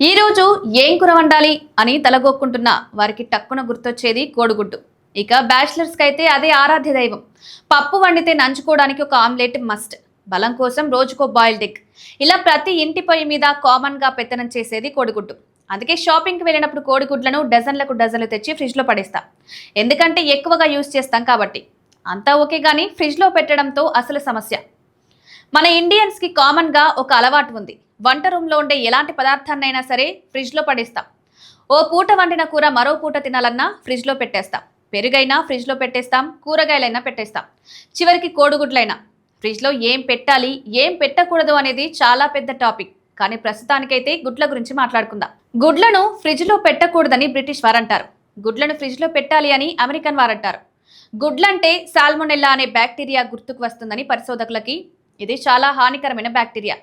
ఈ రోజు ఏం కూర వండాలి అని తలగొక్కుంటున్న వారికి టక్కున గుర్తొచ్చేది కోడిగుడ్డు. ఇక బ్యాచిలర్స్ కైతే అదే ఆరాధ్య దైవం. పప్పు వండితే నంచుకోవడానికి ఒక ఆమ్లెట్ మస్ట్. బలం కోసం రోజుకో బాయిల్డ్ ఎగ్. ఇలా ప్రతి ఇంటి పొయ్యి మీద కామన్ గా పెత్తనం చేసేది కోడిగుడ్డు. అందుకే షాపింగ్కి వెళ్ళినప్పుడు కోడిగుడ్లను డజన్లకు డజన్లు తెచ్చి ఫ్రిడ్జ్లో పడేస్తాం. ఎందుకంటే ఎక్కువగా యూజ్ చేస్తాం కాబట్టి. అంతా ఓకే కానీ ఫ్రిడ్జ్లో పెట్టడంతో అసలు సమస్య. మన ఇండియన్స్కి కామన్గా ఒక అలవాటు ఉంది. వంట రూమ్లో ఉండే ఎలాంటి పదార్థాన్నైనా సరే ఫ్రిడ్జ్లో పడేస్తాం. ఓ పూట వండిన కూర మరో పూట తినాలన్నా ఫ్రిడ్జ్లో పెట్టేస్తాం. పెరుగైనా ఫ్రిడ్జ్లో పెట్టేస్తాం, కూరగాయలైనా పెట్టేస్తాం, చివరికి కోడిగుడ్లైనా. ఫ్రిడ్జ్లో ఏం పెట్టాలి, ఏం పెట్టకూడదు అనేది చాలా పెద్ద టాపిక్. కానీ ప్రస్తుతానికైతే గుడ్ల గురించి మాట్లాడుకుందాం. గుడ్లను ఫ్రిడ్జ్లో పెట్టకూడదని బ్రిటిష్ వారంటారు. గుడ్లను ఫ్రిడ్జ్లో పెట్టాలి అని అమెరికన్ వారంటారు. గుడ్లంటే సాల్మొనెల్లా అనే బ్యాక్టీరియా గుర్తుకు వస్తుందని పరిశోధకులకి. ఇది చాలా హానికరమైన బ్యాక్టీరియా.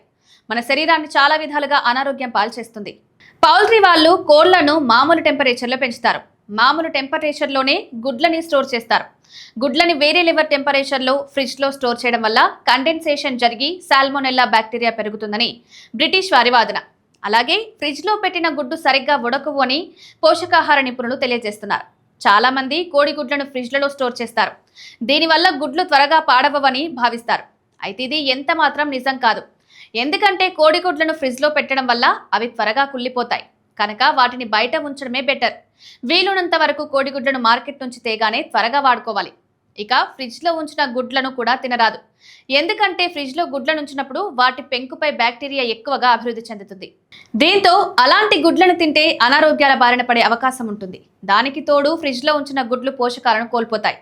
మన శరీరాన్ని చాలా విధాలుగా అనారోగ్యం పాల్చేస్తుంది. పౌల్ట్రీ వాళ్ళు కోళ్లను మామూలు టెంపరేచర్లో పెంచుతారు. మామూలు టెంపరేచర్లోనే గుడ్లని స్టోర్ చేస్తారు. గుడ్లని వేరే లెవెల్ టెంపరేచర్లో ఫ్రిడ్జ్లో స్టోర్ చేయడం వల్ల కండెన్సేషన్ జరిగి సాల్మొనెల్లా బ్యాక్టీరియా పెరుగుతుందని బ్రిటిష్ వారి వాదన. అలాగే ఫ్రిడ్జ్లో పెట్టిన గుడ్డు సరిగ్గా ఉడకవు అని పోషకాహార నిపుణులు తెలియజేస్తున్నారు. చాలా మంది కోడి గుడ్లను ఫ్రిడ్జ్లలో స్టోర్ చేస్తారు. దీనివల్ల గుడ్లు త్వరగా పాడవని భావిస్తారు. అయితే ఇది ఎంత మాత్రం నిజం కాదు. ఎందుకంటే కోడిగుడ్లను ఫ్రిడ్జ్లో పెట్టడం వల్ల అవి త్వరగా కుళ్ళిపోతాయి కనుక వాటిని బయట ఉంచడమే బెటర్. వీలున్నంత వరకు కోడిగుడ్లను మార్కెట్ నుంచి తేగానే త్వరగా వాడుకోవాలి. ఇక ఫ్రిడ్జ్లో ఉంచిన గుడ్లను కూడా తినరాదు. ఎందుకంటే ఫ్రిడ్జ్లో గుడ్లను ఉంచినప్పుడు వాటి పెంకుపై బ్యాక్టీరియా ఎక్కువగా అభివృద్ధి చెందుతుంది. దీంతో అలాంటి గుడ్లను తింటే అనారోగ్యాల బారిన పడే అవకాశం ఉంటుంది. దానికి తోడు ఫ్రిడ్జ్లో ఉంచిన గుడ్లు పోషకాలను కోల్పోతాయి,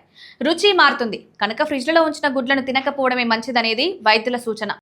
రుచి మారుతుంది. కనుక ఫ్రిడ్జ్లో ఉంచిన గుడ్లను తినకపోవడమే మంచిదనేది వైద్యుల సూచన.